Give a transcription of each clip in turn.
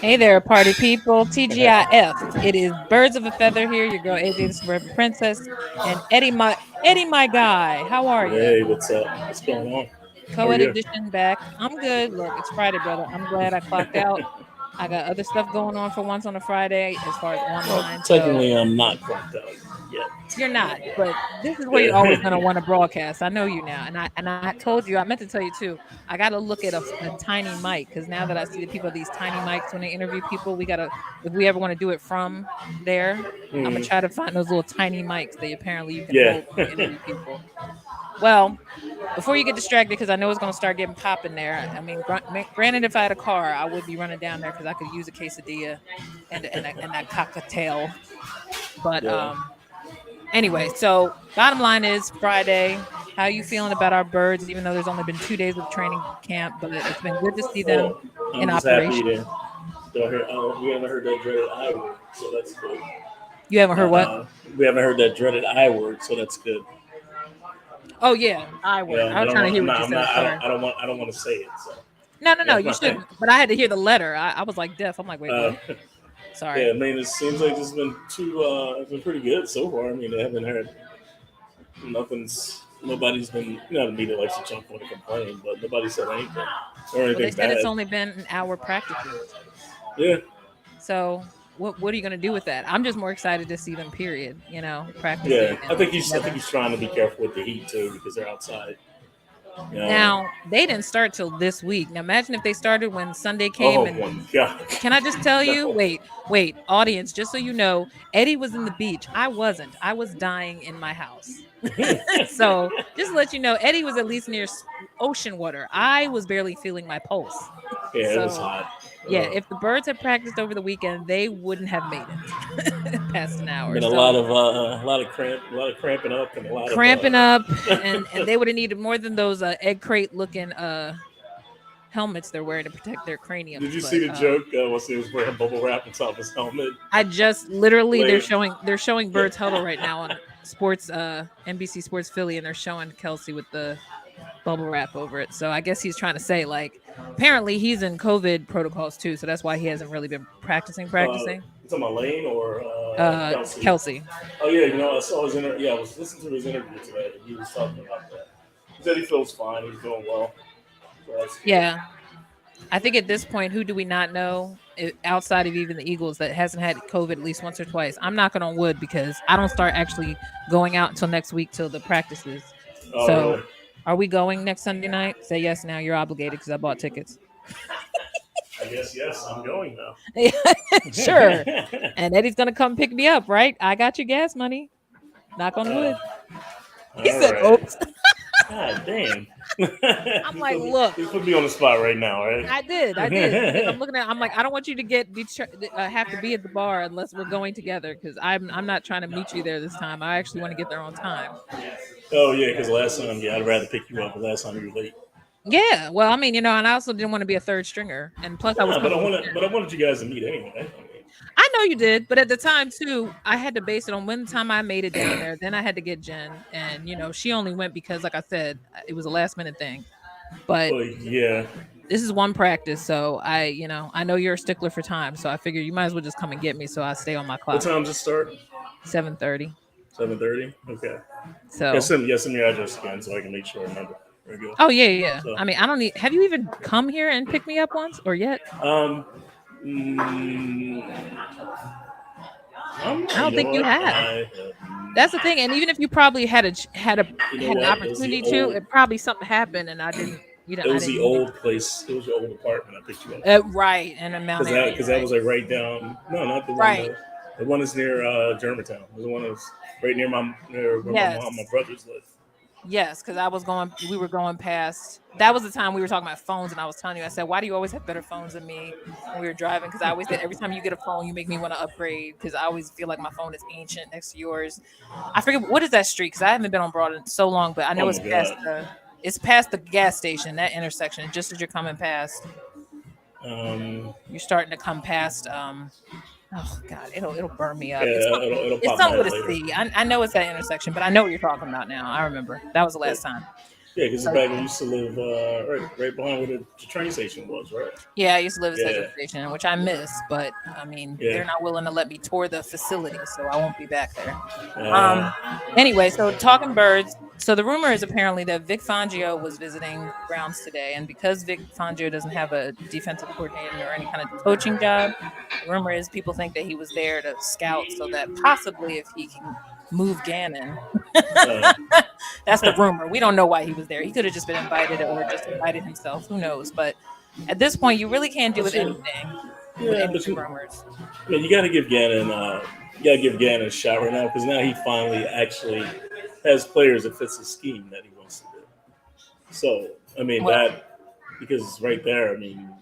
Hey there, party people. TGIF. It is Birds of a Feather here. Your girl AJ, the Suburban Princess, and Eddie, my guy. How are you? Hey, what's up? What's going on? How are Co-ed you? edition back. I'm good. Look, it's Friday, brother. I'm glad I clocked out. I got other stuff going on for once on a Friday as far as Well, online. So technically, I'm not clocked out yet. you're not, but this is where you're always Yeah. going to want to broadcast. I know you now, and I told you. I meant to tell you too. I got to look at a tiny mic because now that I see the people have these tiny mics when they interview people, we gotta if we ever want to do it from there, I'm gonna Mm, try to find those little tiny mics that apparently you can yeah. hold when you interview people. Well, before you get distracted, because I know it's gonna start getting popping there. I mean, granted, if I had a car, I would be running down there because I could use a quesadilla and that cocktail. But Yeah. anyway, so bottom line is Friday. How you feeling about our birds? Even though there's only been 2 days of training camp, but it's been good to see them Well, I'm in just happy operation. to don't hear. We haven't heard that dreaded I word, so that's good. You haven't heard what? We haven't heard that dreaded I word, so that's good. Oh yeah, I word. Yeah, I I was don't trying to want. hear I'm what not. you I'm said. not. I don't. Sorry. I don't want. I don't want to say it. So No, no, no. that's You my. shouldn't. But I had to hear the letter. I was like deaf. I'm like, wait, Uh, what? Sorry. yeah, I mean, it seems like it's been too. It's been pretty good so far. I mean, I haven't heard nobody's been, the media likes to jump on and complain, but nobody said anything or Well, they anything said it's bad. only been an hour practices. Yeah, So what are you gonna do with that? I'm just more excited to see them. Period. yeah. Practicing I and think he's I think together. he's trying to be careful with the heat too because they're outside. You know. Now they didn't start till this week. Now imagine if they started when Sunday came Oh and my god. can I just tell you? No. Wait, audience, just so you know, Eddie was in the beach. I wasn't. I was dying in my house. So just to let you know, Eddie was at least near ocean water. I was barely feeling my pulse. Yeah, it was So hot. yeah, if the birds had practiced over the weekend, they wouldn't have made it past an hour. Been So a lot of cramping up, and a lot of. cramping up, and they would have needed more than those egg crate looking helmets they're wearing to protect their Did craniums. you see But the joke? Once he was wearing bubble wrap on top of his helmet, I just literally like, they're showing Birds Huddle right now on sports NBC Sports Philly, and they're showing Kelsey with the bubble wrap over it. So I guess he's trying to say like apparently he's in COVID protocols too, so that's why he hasn't really been practicing. you talking about Lane or Kelsey? Kelsey. Oh yeah, I saw his interview. Yeah, I was listening to his interview today, and he was talking about that. He said he feels fine. He's doing well. So that's good. Yeah. I think at this point, who do we not know outside of even the Eagles that hasn't had COVID at least once or twice? I'm knocking on wood because I don't start actually going out until next week till the practices. Oh So, really? are we going next Sunday night? Say yes now. You're obligated because I bought tickets. I guess yes. I'm going now. Sure. And Eddie's gonna come pick me up, right? I got your gas money. Knock on uh, wood. He all said, right. "Oops." God damn. I'm like, "Look, You put me on the spot right now, right? I did because I'm looking at. I'm like, I don't want you to have to be at the bar unless we're going together because I'm not trying to meet you there this time. I actually want to get there on time. Oh yeah, because last time, yeah, I'd rather pick you up, but last time you were late. Yeah, well, I mean, and I also didn't want to be a third stringer, and plus I was Nah, coming with but I Jen. wanted you guys to meet anyway. I mean, I know you did, but at the time too, I had to base it on when the time I made it down there. Then I had to get Jen, and she only went because, like I said, it was a last minute thing. But but yeah, this is one practice, so I know you're a stickler for time, so I figure you might as well just come and get me, so I stay on my what clock. time does it start? 7:30. 7:30. Okay. So, Send me your address again so I can make sure I remember. Very good. oh yeah, yeah. So, I mean, I don't need. Have you even come here and picked me up once or yet? um, mm, I don't you know think you what? have. That's the thing, and even if you probably You know had an what? It was the opportunity to, old. it probably something happened, and I didn't. It I was didn't the meet it. old place. It was your old apartment. I picked you up Right, and in Mount Airy, because that right, was like right down. No, not the one. right. The one that's near Germantown. The one that's right near where my mom, my Yes, brothers live. yes, because we were going past. That was the time we were talking about phones, and I was telling you, I said, "Why do you always have better phones than me when we were driving?" Because I always said, every time you get a phone, you make me want to upgrade because I always feel like my phone is ancient next to yours. I forget what is that street because I haven't been on Broad in so long, but I Oh know my god. it's past the gas station, that intersection. Just as you're coming past, Um, you're starting to come past. Oh God, it'll burn me yeah, up. It's it'll it's pop my something head with a later. C. I know it's that intersection, but I know what you're talking about now. I remember that was the Yeah. last time. Yeah, because the So back we used to live right behind where the train station was, right? yeah, I used to live at Central Yeah, Station, which I miss, but I mean, yeah. they're not willing to let me tour the facility, so I won't be back there. Uh, Um, anyway, so talking birds. So the rumor is apparently that Vic Fangio was visiting the Browns today, and because Vic Fangio doesn't have a defensive coordinator or any kind of coaching job, the rumor is people think that he was there to scout so that possibly if he can move Gannon, uh, that's the rumor. We don't know why he was there. He could have just been invited or just invited himself. Who knows? But at this point, you really can't do but with you, anything with yeah, any of but the you, rumors. you got to give Gannon, a shot right now because now he finally actually has players that fits the scheme that he wants to do. So I mean Well, that because right there, I mean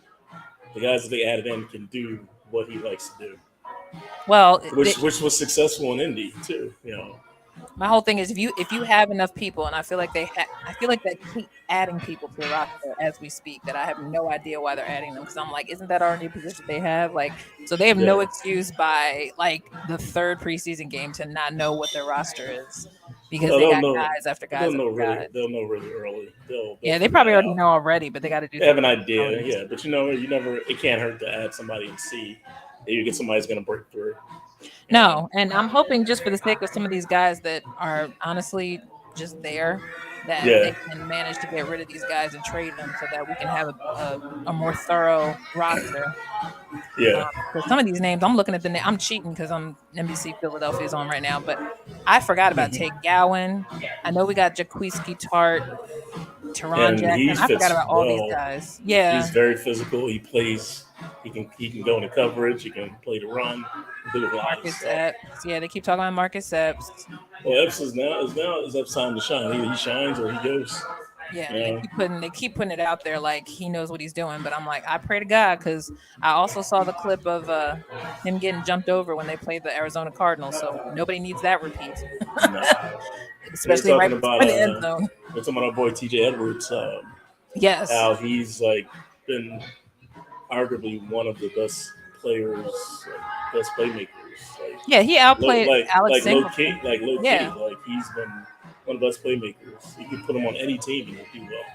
the guys that they added in can do what he likes to do, well, which was successful in Indy too. You know, my whole thing is if you have enough people, and I feel like I feel like they keep adding people to the roster as we speak. That I have no idea why they're adding them because I'm like, isn't that already a position they have? Like, so they have no yeah. excuse by like the third preseason game to not know what their roster is because No, they they'll got know. guys after They'll guys know after really. guys. They'll know really early. They'll Yeah, they figure probably that already out. know already, but they got to do They some have an idea, ponies. yeah. But you never. It can't hurt to add somebody and see if you get somebody who's going to break through. You know. No, and I'm hoping just for the sake of some of these guys that are honestly just there, that Yeah, they can manage to get rid of these guys and trade them so that we can have a more thorough roster. yeah. Because some of these names, I'm looking at I'm cheating because I'm NBC Philadelphia is on right now, but I forgot about Mhm. Tate Gowan. I know we got Jaquiski Tart, Teron And he Jackson. I forgot fits about all these well. guys. Yeah, He's very physical. He plays. He can go into coverage. He can play the run. Do a lot of Marcus stuff. Epps. Yeah, they keep talking about Marcus Epps. Well, Epps is Epps time to shine. Either he shines or he goes. Yeah, You and know. they keep putting it out there like he knows what he's doing. But I'm like, I pray to God because I also saw the clip of him getting jumped over when they played the Arizona Cardinals. So nobody needs that repeat, Nah. They're especially right talking about before the end zone. they're talking about our boy T.J. Edwards. Yes. How he's like been arguably one of the best players, best playmakers. Yeah, he outplayed Alex Singleton. Like low key, Yeah. like he's been one of the best playmakers. You can put him on any team and he'll do well.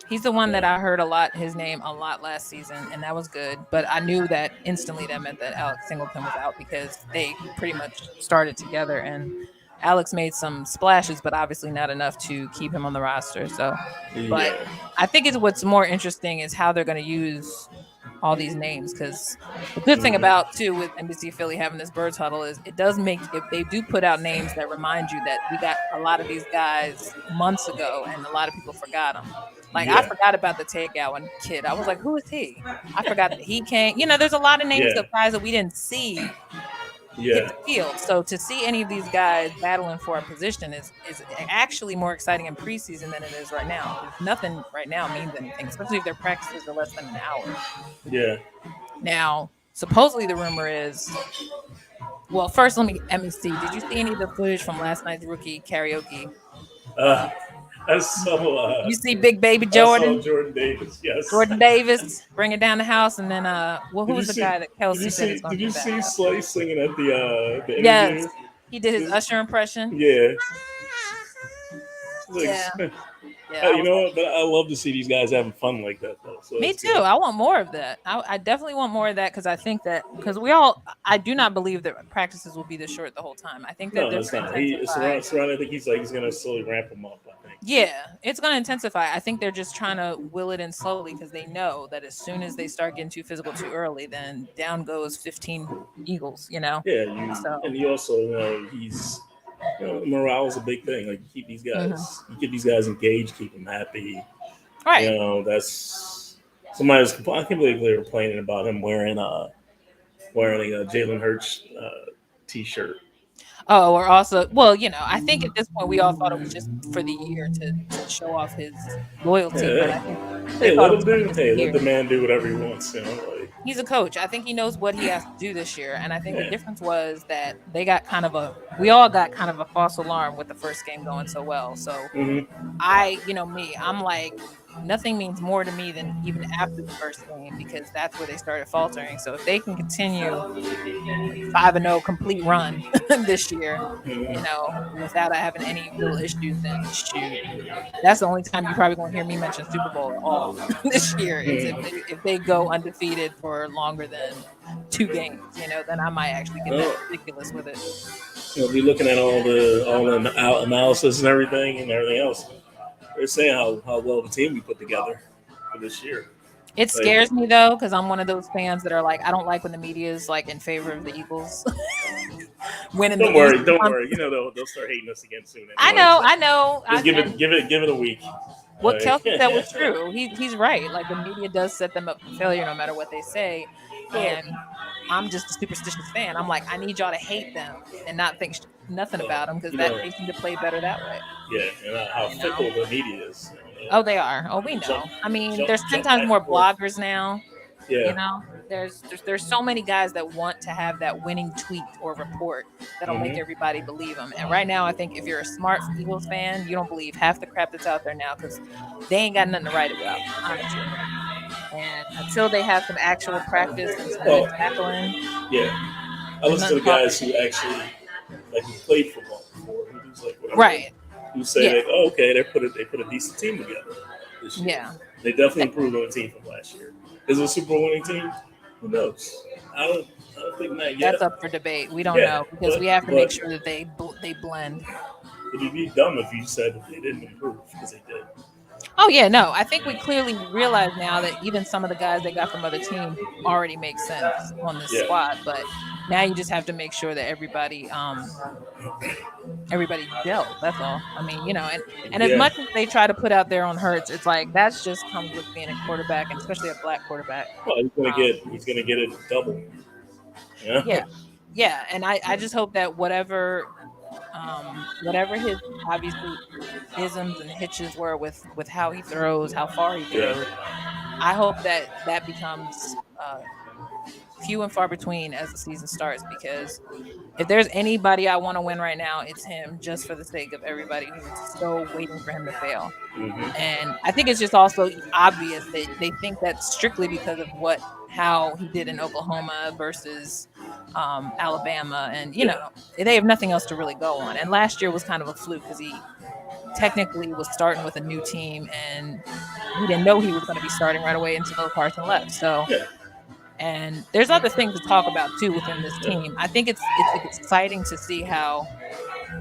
He's the one that Yeah, I heard his name a lot last season, and that was good. But I knew that instantly that meant that Alex Singleton was out because they pretty much started together. And Alex made some splashes, but obviously not enough to keep him on the roster. So, but yeah, I think it's what's more interesting is how they're going to use all these names because the good thing hmm about too with NBC Philly having this birds huddle is it does make if they do put out names that remind you that we got a lot of these guys months ago and a lot of people forgot them. Like I yeah, forgot about the takeout and kid. I was like, who is he? I forgot that he came. There's a lot of names yeah, of guys that we didn't see hit yeah, the field. So to see any of these guys battling for a position is actually more exciting in preseason than it is right now because nothing right now means anything, especially if their practices are less than an hour. yeah. Now, supposedly the rumor is, well, first let me see. Did you see any of the footage from last night's rookie karaoke? Uh, I saw You see Big Baby Jordan, Jordan Davis. Yes. Jordan Davis bringing down the house, and then well, who Did you was the see? guy that Kelsey said is going Did to be you the see backup? Slay singing at the interview? Yes, he did his Usher impression. Yeah. Yeah, Like, yeah, I you was know like, what? But I love to see these guys having fun like that, though. So me that's too. good. I want more of that. I definitely want more of that because I think that because I do not believe that practices will be this short the whole time. I think that No, they're it's going to not. He intensify. I think he's gonna slowly ramp them up. I think. Yeah, it's going to intensify. I think they're just trying to will it in slowly because they know that as soon as they start getting too physical too early, then down goes 15 Eagles, Yeah, So, and he also he's morale is a big thing. Like mhm. you keep these guys engaged, keep them happy. You Right. know, that's somebody was. I can't believe they were complaining about him wearing a Jalen Hurts t-shirt. Oh, or also, well, I think at this point we all thought it was just for the year to show off his loyalty, but I Yeah, think they hey, thought let it him was for do. just the Hey, let year. the man do whatever he wants. You know, like He's a coach. I think he knows what he has to do this year. And I think the yeah, difference was that we all got kind of a false alarm with the first game going so well. So hmm I'm like, nothing means more to me than even after the first game because that's where they started faltering. So if they can continue like 5-0 complete run this year, without having any real issues, then shoot. That's the only time you're probably going to hear me mention Super Bowl at all this year is if Mm. they go undefeated for longer than 2 games. Then I might actually get that Well, ridiculous with it. be looking at all the analysis and everything else. They're saying how well the team we put together for this year. It Like, scares me though because I'm one of those fans that are like, I don't like when the media is like in favor of the Eagles winning the don't East. worry, don't worry. You know they'll start hating us again soon I anyway. know, So I know. just And give it a week. what Kelsey said was Uh, true. He's right. Like the media does set them up for failure no matter what they say. well, And I'm just a superstitious fan. I'm like, I need y'all to hate them and not think nothing about them because you that know, they seem to play better that way. yeah, and how You know? fickle the media is. Oh, they are. Oh, we Jump, know. I mean, there's ten jump times back more and forth. bloggers now. You Yeah. know, there's so many guys that want to have that winning tweet or report that'll make Hmm. everybody believe them. And right now, I think if you're a smart Eagles fan, you don't believe half the crap that's out there now because they ain't got nothing to write about, honestly. And until they have some actual practice and some good Well, tackling, yeah. I there's listen nothing to to talk guys about. who actually who played football before, who's like whatever, Right. who say Yeah. like, oh, okay, they put a decent team together this year. Yeah. They definitely Th- improved on the team from last year. Is it a Super Bowl winning team? Who knows? I don't think not yet. That's up for debate. We don't Yeah, know because we have to make but sure that they blend. it'd be dumb if you said that they didn't improve because they did. Oh yeah, no. I think we clearly realize now that even some of the guys they got from other teams already make sense on this Yeah, squad, but now you just have to make sure that everybody gels. That's all. I mean, and as yeah. much as they try to put out there on Hurts, it's like that's just comes with being a quarterback and especially a black quarterback. Well, Um, he's gonna get it double. Yeah. yeah. Yeah, and I just hope that whatever his obviously isms and hitches were with how he throws, how far he Yeah. throws, I hope that that becomes few and far between as the season starts because if there's anybody I want to win right now, it's him just for the sake of everybody who's so waiting for him to fail. Hmm. And I think it's just also obvious that they think that's strictly because of how he did in Oklahoma versus Alabama, and Yeah. they have nothing else to really go on. And last year was kind of a fluke because he technically was starting with a new team, and we didn't know he was going to be starting right away until Carson left. So, Yeah. and there's other things to talk about too within this team. I think it's exciting to see how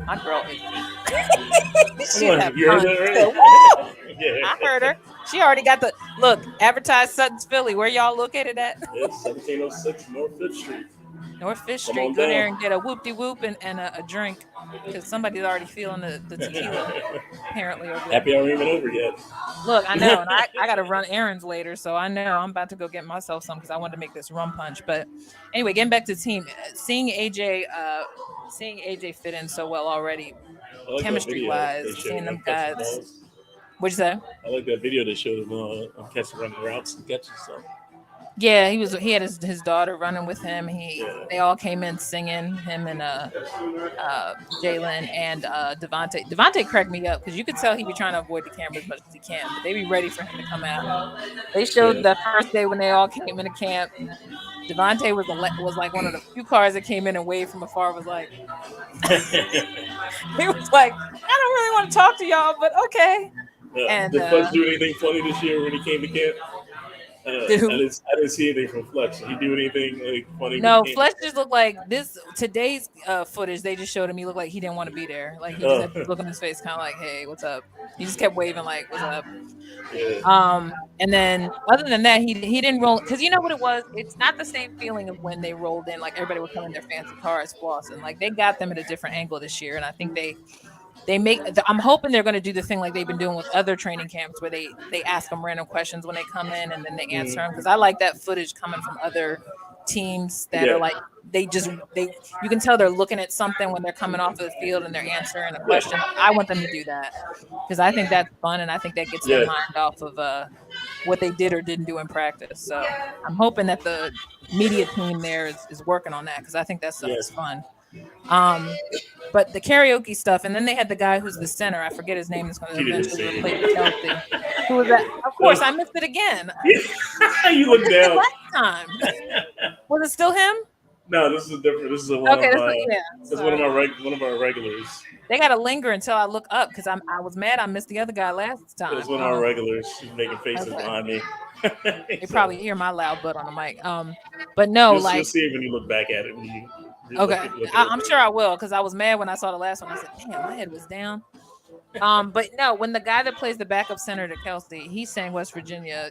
my girl is. Come She's on, having you heard fun. that She said, right? "Woo!" I Yeah. heard her. She already got the look. Advertised Sutton's Philly. Where y'all located at? It's 1706 North Fifth Street. North Fifth Come Street. on Go there down. and get a whoop de whoop and a drink because somebody's already feeling the tequila apparently over there. Happy hour ain't even over yet. Look, I know, and I got to run errands later, so I know I'm about to go get myself some because I wanted to make this rum punch. But anyway, getting back to the team, seeing AJ fit in so well already, I like that chemistry video they wise, showed seeing him them catching guys. balls. What'd you say? I like that video they showed him catching running routes and catching stuff. Yeah, he had his daughter running with him. Yeah. They all came in singing him and Jalen and Devontae. Devontae cracked me up because you could tell he be trying to avoid the camera as much as he can, but they be ready for him to come out. They showed Yeah. the first day when they all came into camp. Devontae was like one of the few cars that came in and waved from afar. Was like he was like, I don't really want to talk to y'all, but okay. And Did Fletch do anything funny this year when he came to camp? did who? I didn't see anything from Fletch. Did he do anything like funny when he No, came Fletch just looked like this today's footage. They just showed him. He looked like he didn't want to be there. Like he just had this to look on his face, kind of like, "Hey, what's up?" He just kept waving, like, "What's up?" yeah. And then other than that, he didn't roll because you know what it was. It's not the same feeling of when they rolled in. Like everybody would come in their fancy cars, flossing. Like they got them at a different angle this year, and I think I'm hoping they're going to do the thing like they've been doing with other training camps where they ask them random questions when they come in and then they answer them because I like that footage coming from other teams that are Yeah. like they you can tell they're looking at something when they're coming off of the field and they're answering a question. Yeah. I want them to do that because I think that's fun and I think that gets their Yeah. mind off of what they did or didn't do in practice. So I'm hoping that the media team there is working on that because I think that stuff Yeah. is fun. Um, but the karaoke stuff, and then they had the guy who's the center. I forget his name. That's going to He didn't eventually say replace anything. Kelsey. Who was that? Of That course, was I missed it again. you I look missed it down. last time. Was it still him? No, this is different. This is one Okay, of that's yeah. this is one of Sorry. one of our regulars. They gotta linger until I look up because I was mad I missed the other guy last It's time. one of our regulars. She's making faces Okay. behind me. They So probably hear my loud butt on the mic. But no, you'll like see it when you look back at it when you okay, look it I'm over. sure I will because I was mad when I saw the last one. I said, "Damn, my head was down." But no, when the guy that plays the backup center to Kelsey, he sang West Virginia,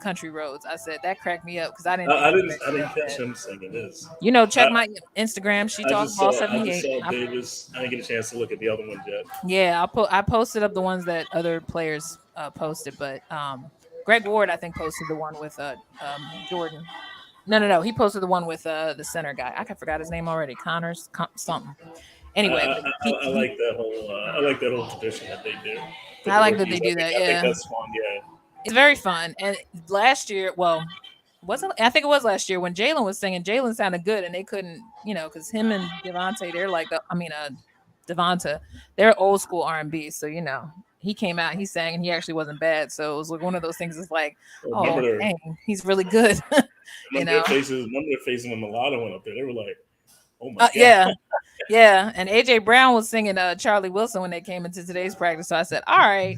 country roads. I said that cracked me up because I didn't think he was I actually didn't that catch bad. him singing this. Check I, my Instagram. She talks ball I just 78. saw Davis. I didn't get a chance to look at the other ones yet. Yeah, I posted up the ones that other players posted, but Greg Ward I think posted the one with Jordan. No, he posted the one with the center guy. I forgot his name already. Connors something. Anyway, but I like that whole I like that whole tradition that they do with I the like that rookies. they do that. I think Yeah, that's fun. Yeah. it's very fun. And last year, well, wasn't I think it was last year when Jalen was singing. Jalen sounded good, and they couldn't, because him and Devontae, they're like, Devonta, they're old school R&B. So he came out, he sang, and he actually wasn't bad. So it was like one of those things. It's like, Remember oh, their dang, he's really good. you remember their know, faces. Remember their faces when Mulatto went up there. They were like, "Oh my god!" yeah, yeah. And AJ Brown was singing Charlie Wilson when they came into today's practice. So I said, all right,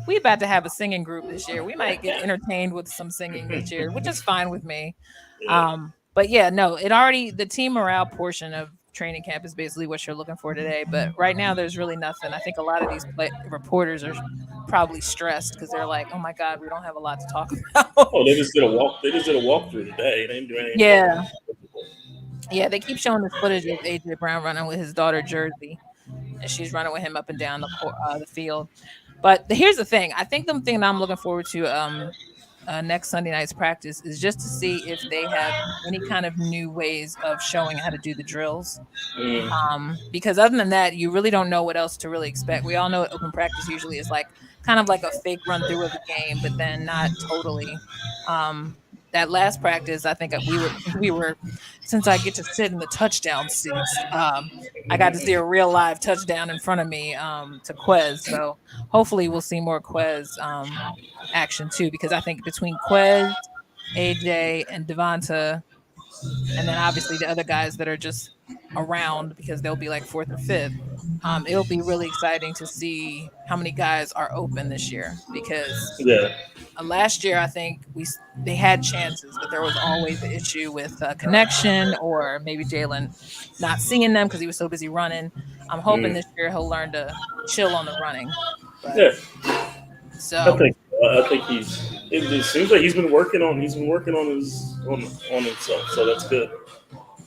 we about to have a singing group this year. We might get entertained with some singing this year, which is fine with me. Yeah. But yeah, no, it already the team morale portion of training camp is basically what you're looking for today. But right now, there's really nothing. I think a lot of these reporters are probably stressed because they're like, "Oh my God, we don't have a lot to talk about." Oh, they just did a walk. They just did a walkthrough today. They didn't do Yeah, anything. yeah, they keep showing this footage of AJ Brown running with his daughter Jersey, and she's running with him up and down the field. But here's the thing: I think the thing that I'm looking forward to next Sunday night's practice is just to see if they have any kind of new ways of showing how to do the drills. Mm, Because other than that, you really don't know what else to really expect. We all know open practice usually is like kind of like a fake run through of the game, but then not totally. That last practice, I think we were since I get to sit in the touchdown seats. I got to see a real live touchdown in front of me to Quez. So hopefully we'll see more Quez action too, because I think between Quez, AJ, and Devonta, and then obviously the other guys that are just around because they'll be like fourth or fifth. It'll be really exciting to see how many guys are open this year because yeah. last year I think they had chances, but there was always the issue with connection or maybe Jalen not seeing them because he was so busy running. I'm hoping Mm, this year he'll learn to chill on the running. But yeah. so I think it seems like he's been working on on himself. So that's good.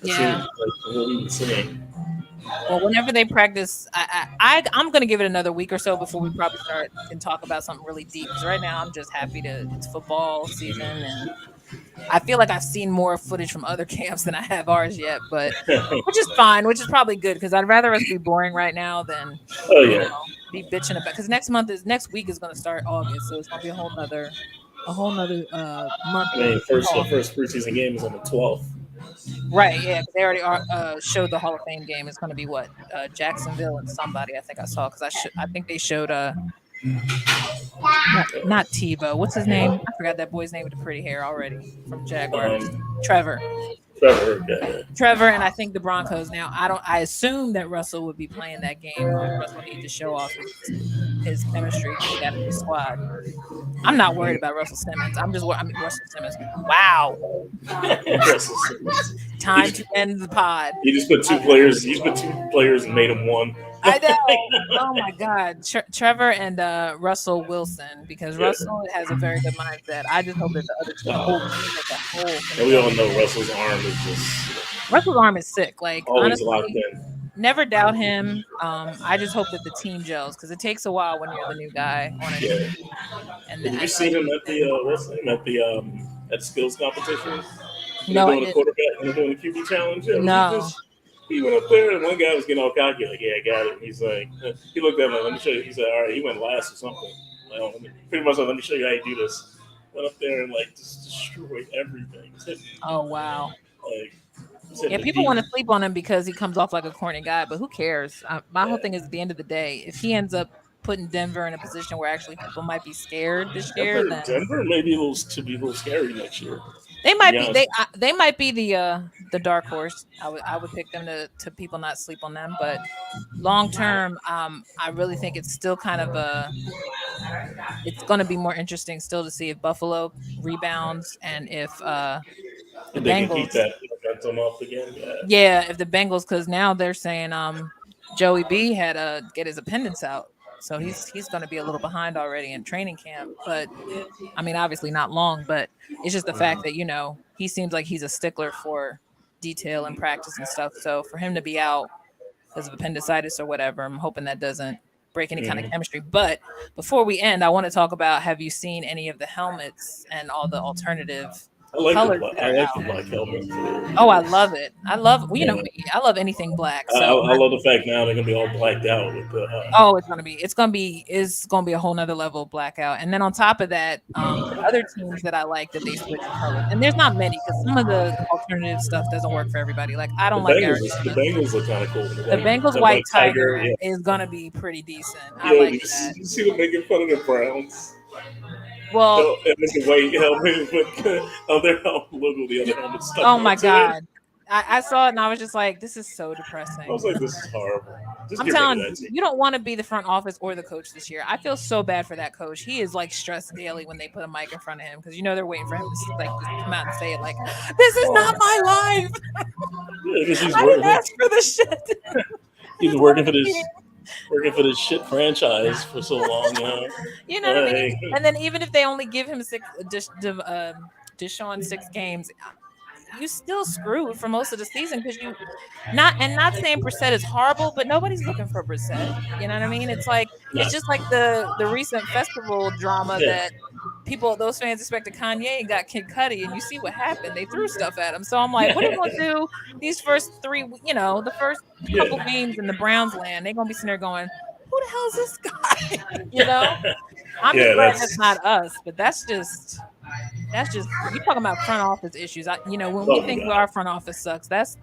That seems yeah. like what we've been seeing. Well, whenever they practice, I'm gonna give it another week or so before we probably start and talk about something really deep. Because right now I'm just happy to it's football season, and I feel like I've seen more footage from other camps than I have ours yet. But which is fine, which is probably good because I'd rather us be boring right now than Oh you yeah. know be bitching about. Because next week is gonna start August, so it's gonna be a whole nother month I of mean, the talk. first preseason game is on the 12th. Right, yeah, 'cause they already are, showed the Hall of Fame game. It's going to be what Jacksonville and somebody. I think I saw because I think they showed not Tebow. What's his name? I forgot that boy's name with the pretty hair already from Jaguars. Um, Trevor. Trevor, yeah. Trevor and I think the Broncos. Now I assume that Russell would be playing that game because Russell needs to show off his chemistry because he got a new squad. I'm not worried about Russell Simmons. I mean Russell Simmons. Wow, Russell Simmons. He time just, to end the pod. he just put two players. He's put two players and made them one. I know. Oh my God, Trevor and Russell Wilson, because Yeah. Russell has a very good mindset. I just hope that the whole team as a whole can And we develop. all know Russell's arm is just Russell's arm is sick. Like always locked honestly, in. never doubt him. I just hope that the team gels because it takes a while when you're the new guy on a new Yeah. team. And Did you I see think him at the what's his name at skills competition? When they're no, I doing the didn't. quarterback, when they're doing the QB challenge, yeah, No. he went up there and one guy was getting all cocky, like, yeah, I got it. And he's like, he looked at me, let me show you. He said, all right, he went last or something. Like, oh, pretty much, like, let me show you how you do this. Went up there and like just destroyed everything. Just hitting, Oh wow. like, just hitting Yeah, the people deep. want to sleep on him because he comes off like a corny guy, but who cares? My whole thing is at the end of the day, if he ends up putting Denver in a position where actually people might be scared this year, Denver, then Denver may be a little to be a little scary next year. they To might be be honest, they might be the dark horse. I would pick them to people not sleep on them, but long term, I really think it's still kind of a it's going to be more interesting still to see if Buffalo rebounds and if the if they can keep Bengals, that momentum up again, yeah. yeah, if the Bengals, because now they're saying Joey B had to get his appendix out, so he's going to be a little behind already in training camp. But I mean, obviously not long, but it's just the fact that he seems like he's a stickler for detail and practice and stuff. So for him to be out because of appendicitis or whatever, I'm hoping that doesn't break any kind of Mhm. chemistry. But before we end, I want to talk about, have you seen any of the helmets and all the alternative colors that I are like the out? black helmet Oh, I for. love it. I love, well, you know Yeah. me. I love anything black. I love the fact now they're gonna be all blacked out with the. Oh, it's gonna be a whole nother level of blackout. And then on top of that, the other teams that I like that they switched colors, and there's not many because some of the alternative stuff doesn't work for everybody. Like I don't like The Arizona's. Bengals look kind of cool. The Bengals The white white tiger. tiger Yeah. is gonna be pretty decent. I Yo, like that. you see them making fun of the Browns? Well, And with the white helmet with the other helmet logo, the other helmet stuck oh my onto it. god, I saw it and I was just like, this is so I was depressing. like, this is horrible. Just I'm get rid of telling that you, team. you don't want to be the front office or the coach this year. I feel so bad for that coach. He is like stressed daily when they put a mic in front of him because they're waiting for him to like just come out and say it like, "This is not Oh, my life. yeah, because I didn't ask for this shit. I he's just been want to be here." working for this shit franchise for so long, you know. You know what I mean? Like, And then even if they only give him Deshaun 6 games, you still screwed for most of the season because not saying Brissett is horrible, but nobody's looking for Brissett. You know what I mean? It's nah, just like the recent festival drama yeah, that those fans expected Kanye and got Kid Cudi, and you see what happened. They threw stuff at him. So I'm like, what are they gonna do these first three? The first couple yeah, games in the Browns land, they're gonna be sitting there going, "Who the hell is this guy?" you know. I'm just yeah. glad that's not us, but that's just you talking about front office issues. When we Oh my think god. our front office sucks, that's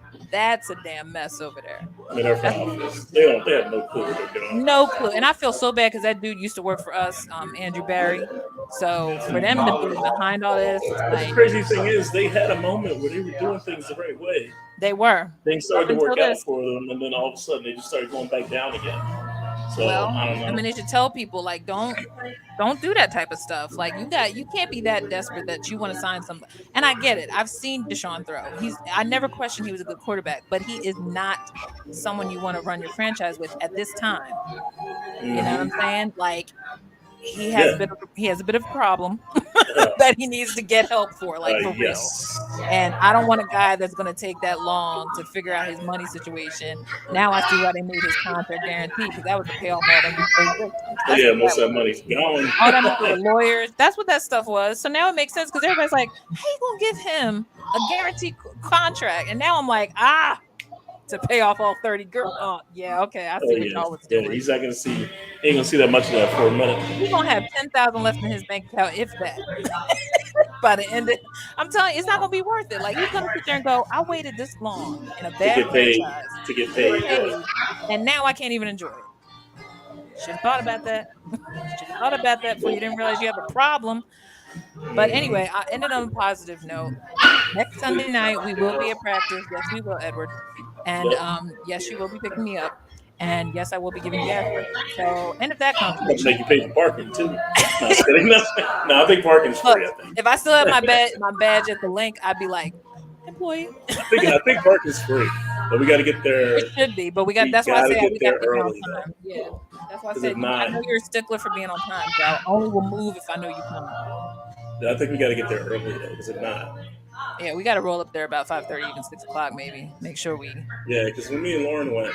a damn mess over there. I mean, their That's front office. They have no clue what they're doing. no clue. And I feel so bad because that dude used to work for us, Andrew Barry. So for them to be behind all this, But the like crazy thing is, they had a moment where they were doing things the right way. they were Things up started to until work out this. for them, and then all of a sudden they just started going back down again. So Well, I don't I know. mean, they should tell people like don't do that type of stuff. Like you can't be that desperate that you want to sign some. And I get it. I've seen Deshaun throw. I never questioned he was a good quarterback, but he is not someone you want to run your franchise with at this time. You know what I'm Hmm. saying? Like Yeah. he has a bit of a problem Uh, that he needs to get help for, like for real. yes. And I don't want a guy that's going to take that long to figure out his money situation. Now I see why they made his contract guaranteed because that was to pay off all them those victims. Oh That's yeah, what most that of that was. money's gone. All that money with the lawyers. That's what that stuff was. So now it makes sense because everybody's like, "How you gonna give him a guaranteed contract?" And now I'm like, to pay off all 30 girls. Oh yeah, okay. I Oh see what yeah, y'all was yeah. doing. He's not gonna see. He ain't gonna see that much of that for a minute He's gonna have 10,000 left in his bank account, if that. By the end, I'm telling you, it's not gonna be worth it. Like he's gonna sit there and go, "I waited this long in a to bad get paid. franchise To get to get paid. paid, and now I can't even enjoy it." Should have thought about that. Should have thought about that before you didn't realize you have a problem. But Mhm. anyway, I ended on a positive note. Next Sunday night, we will be at practice. Yes, we will, Edward. And Yep. yes, you will be picking me up. And yes, I will be giving you gas money. So, end of that I'm gonna conversation. make you pay for parking too. No, I'm just kidding. No, I think parking's Look, free. I think. if I still have my badge at the link, I'd be like, employee. I think parking's free, but we got to get It there. should be, but We that's why I got to say get we got there to get there on early time. though, Yeah, that's why I because if said I not, know you're a stickler for being on time, so I only will move if I know you coming. I think we got to get there early though. Because if not, Yeah, we got to roll up there about 5:30, even 6 o'clock, maybe. Make sure we. yeah. Because when me and Lauren went,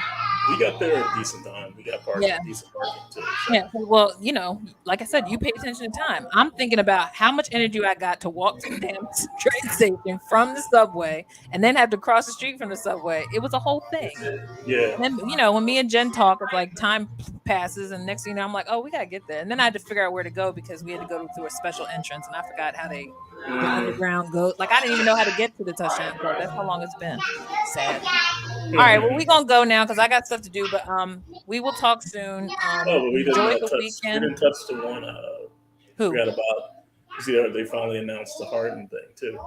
we got there at a decent time. We got Yeah, decent parking too. So yeah. Well, like I said, you pay attention to time. I'm thinking about how much energy I got to walk to the damn train station from the subway, and then have to cross the street from the subway. It was a whole thing. yeah, And then, when me and Jen talk, it's like time passes, and next thing you know, I'm like, oh, we gotta get there. And then I had to figure out where to go because we had to go through a special entrance, and I forgot how they the Mm. underground go. Like I didn't even know how to get to the touchdown club. That's how long it's been. Sad. All right, well we gonna go now because I got stuff to do. But we will talk soon. Oh, but we didn't Enjoy the touch. We weekend. didn't touch the one. Who? Forgot about. You see, they finally announced the Harden thing too.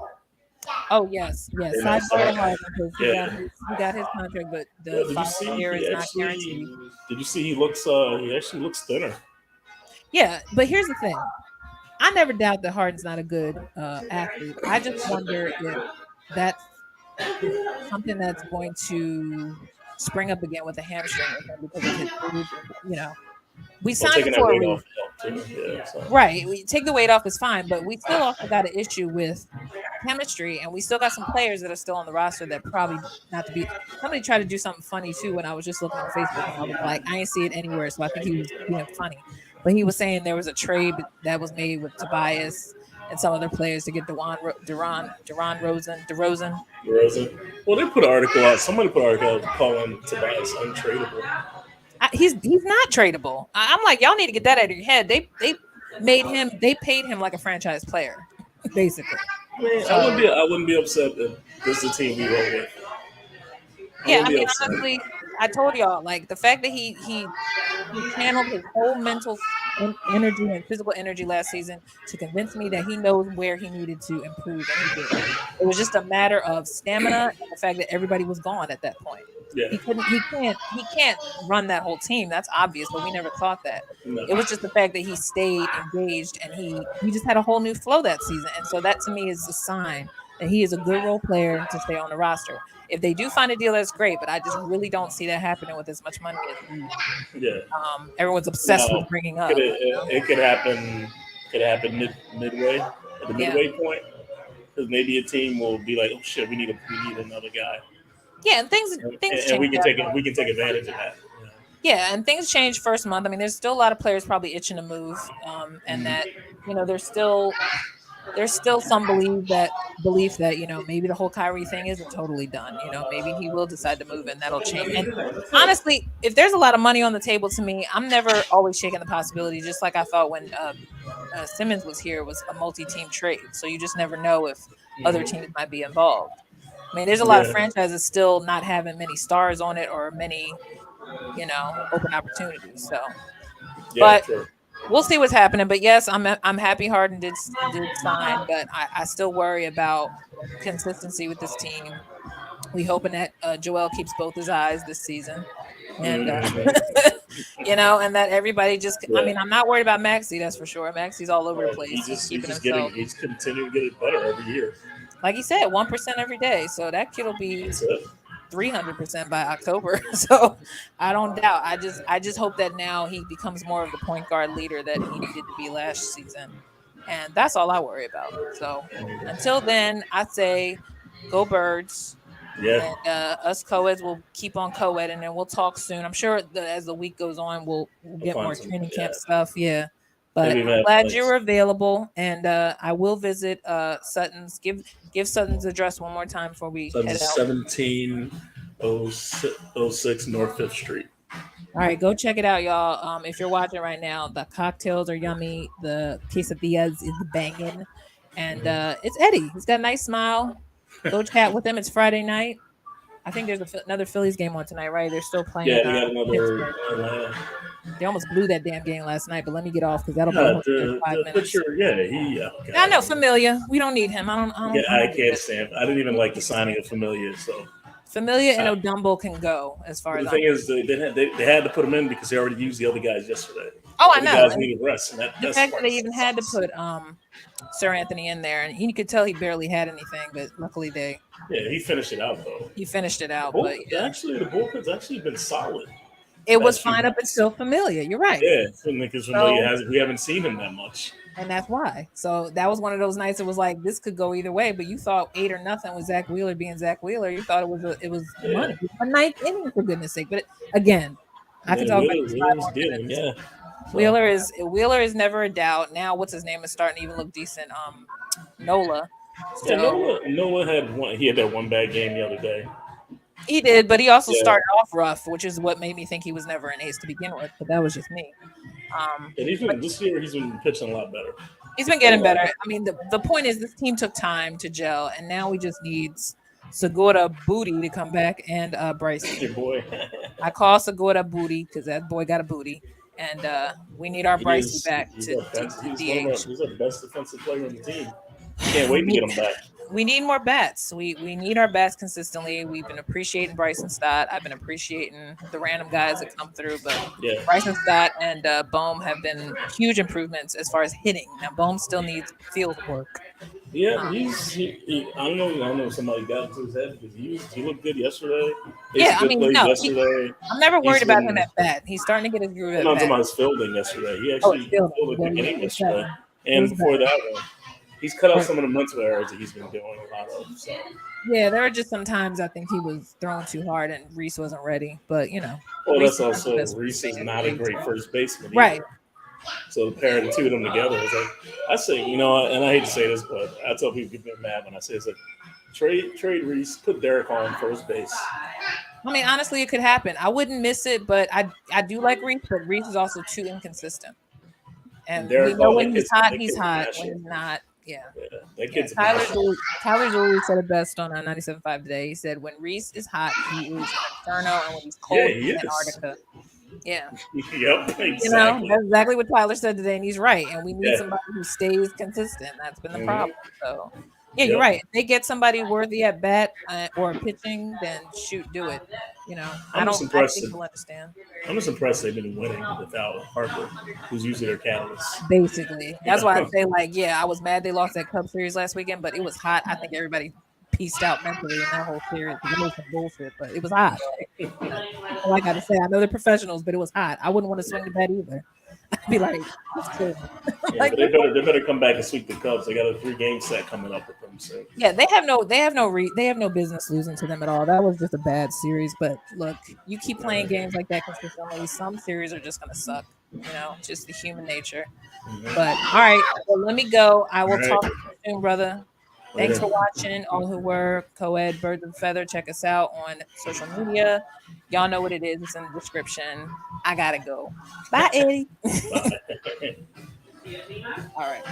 Oh yes, They yes. announced the Sidebar to Harden. Harden because Yeah. he got his contract, but Yo, the did you final see? year He is not actually. guaranteed. Did you see? He looks. He actually looks thinner. Yeah, but here's the thing. I never doubt that Harden's not a good athlete. I just wonder if that's something that's going to spring up again with a hamstring with him because of his age. And, we Well, signed him taking that for a weight reason. off helped too. Yeah. So. Right. We take the weight off is fine, but we still also got an issue with chemistry, and we still got some players that are still on the roster that probably not to be. Somebody tried to do something funny too when I was just looking on Facebook, and I was like, I didn't see it anywhere, so I think he was being funny. But he was saying there was a trade that was made with Tobias and some other players to get Deron DeRozan. DeRozan. Well, they put an article out. Somebody put an article out calling Tobias untradeable. He's not tradable. I'm like, y'all need to get that out of your head. They paid him like a franchise player, basically. I mean, So I wouldn't be upset if this is the team we roll with. I yeah, wouldn't I be mean, upset. honestly, I told y'all like the fact that he channeled his whole mental energy and physical energy last season to convince me that he knows where he needed to improve, and he did. It was just a matter of stamina and the fact that everybody was gone at that point. Yeah. He can't run that whole team. That's obvious, but we never thought that. No. It was just the fact that he stayed engaged and he just had a whole new flow that season. And so that to me is a sign that he is a good role player to stay on the roster. If they do find a deal, that's great, but I just really don't see that happening with as much money as Yeah. everyone's obsessed with No. bringing Could up. it could happen. Could happen midway at the Yeah, midway point because maybe a team will be like, oh shit, we need another guy, yeah, and things and change that we month. can take advantage of that. Yeah, and things change first month. I mean, there's still a lot of players probably itching to move, and that there's still some belief that maybe the whole Kyrie thing isn't totally done. Maybe he will decide to move, and that'll change. And honestly, if there's a lot of money on the table, to me, I'm never always shaking the possibility. Just like I thought when Simmons was here, was a multi-team trade. So you just never know if other teams might be involved. I mean, there's a lot of Yeah. franchises still not having many stars on it or many open opportunities. So, Yeah. but True. we'll see what's happening. But yes, I'm happy Harden did sign, but I still worry about consistency with this team. We hoping that Joel keeps both his eyes this season, and Mhm. and that everybody just. I Yeah. mean, I'm not worried about Maxi. That's for sure. Maxi's all over the He place. He's just keeping himself, he's continuing to get it better every year. like he said, 1% every day. So that kid'll be That's it. 300% by October. So I don't doubt. I just hope that now he becomes more of the point guard leader that he needed to be last season. And that's all I worry about. So until then, I say go Birds. Yeah. And us co-eds will keep on co-ed, and then we'll talk soon. I'm sure that as the week goes on, we'll I'll get find more some. training Yeah. camp stuff. Yeah, but Maybe even I'm have glad like you were available, and I will visit Sutton's. Give Sutton's address one more time before we head out. 1706 North Fifth Street. All right, go check it out, y'all. If you're watching right now, the cocktails are yummy. The quesadillas is banging, and it's Eddie. He's got a nice smile. Go chat with him. It's Friday night. I think there's another Phillies game on tonight, right? They're still playing Yeah, they got another Pittsburgh. Atlanta. They almost blew that damn game last night, but let me get off because that'll be a Yeah, whole another five the minutes. pitcher. Yeah, he. Oh I know God. Familia. We don't need him. I don't. I Yeah, don't. I I don't get can't it. stand. I didn't even like the signing of Familia. So Familia and uh, Odumbo can go as far but as the I'm. thing is, they had to put him in because they already used the other guys yesterday. Oh, The I other know. guys And needed rest, and the that's fact that part they even had to sucks. put Sir Anthony in there, and he could tell he barely had anything, but luckily Yeah, he finished it out though. he finished it out. Bull, But yeah, actually, the bullpen's actually been solid it was last few fine up months. until Familia. You're right. Yeah, because Familia So, has we haven't seen him that much. and that's why. So that was one of those nights. It was like this could go either way, but you thought 8 or nothing with Zach Wheeler being Zach Wheeler. You thought it was Yeah, money, a ninth inning for goodness sake. But again, I could yeah, talk about this Wheeler five was more dealing. minutes. Yeah, so Wheeler is never a doubt. Now, what's his name is starting to even look decent. Nola. yeah, So Noah had one. He had that one bad game the other day. he did, but he also Yeah, started off rough, which is what made me think he was never an ace to begin with. But that was just me. And he's But been this year. He's been pitching a lot better. he's been getting better. I mean, the point is this team took time to gel, and now we just need Segura Booty to come back and Bryson. Your boy. I call Segura Booty because that boy got a booty, and we need our He Brycey is. back He's to, our best. to He's one of our. DH. He's our best defensive player on the team. Can't wait We to get need him back. we need more bats. We need our bats consistently. We've been appreciating Bryson Stott. I've been appreciating the random guys that come through, but Yeah. Bryson Stott and Bohm have been huge improvements as far as hitting. Now Bohm still needs field work. Yeah, Um, I don't know. I don't know if somebody got into his head because he looked good yesterday. He had yeah, some I good mean, plays no, yesterday. I'm never He's worried about him been. at bat. He's starting to get his groove I'm at not talking bat. about his fielding yesterday. He Oh, it's actually fielding. fielded a Well, good yeah, game it was yesterday, better. It and was before better. that one, he's cut out But some of the mental errors that he's been doing a lot of. So, yeah, there were just some times I think he was throwing too hard and Reese wasn't ready. But well, Reese that's is not the also best first Reese is baseman. not a great first baseman Right. either. So the pair of the two of them together is like I say, and I hate to say this, but I tell people get mad when I say it's like trade Reese, put Derek on first base. I mean, honestly, it could happen. I wouldn't miss it, but I do like Reese, but Reese is also too inconsistent. And And we Derek know Hall, when he's hot, that he's kid's a hot. When masher. he's not, yeah. Yeah, that Yeah. kid's a masher. Tyler Zuli said it best on 97.5 today. He said when Reese is hot, he is an inferno, and when he's Yeah, cold, he he's is. Antarctica. Yeah. Yep, exactly. That's exactly what Tyler said today, and he's right. And we need Yeah. somebody who stays consistent. That's been the Hmm. problem. So, yeah, you're Yep. right. If they get somebody worthy at bat or pitching, then shoot, do it. I I'm just don't. I impressed. think he'll understand. I'm just impressed they've been winning without Harper, who's usually their catalyst. Basically, that's why I say like, yeah, I was mad they lost that Cubs series last weekend, but it was hot. I think everybody pieced out mentally in that whole series because it was some bullshit, but it was hot. You know, all I got to say, I know they're professionals, but it was hot. I wouldn't want to swing the bat either. I'd be like, just chill. Yeah, Like, but they better come back and sweep the Cubs. They got a 3 game set coming up with them. So yeah, they have no business losing to them at all. That was just a bad series. But look, you keep playing games like that consistently, some series are just gonna suck. Just the human nature. But all right, well, let me go. I all will right, talk to you soon, brother. Thanks later. for watching. All who were co-ed Birds of a Feather. Check us out on social media. Y'all know what it is. It's in the description. I gotta go. Bye, Eddie. Bye. All right.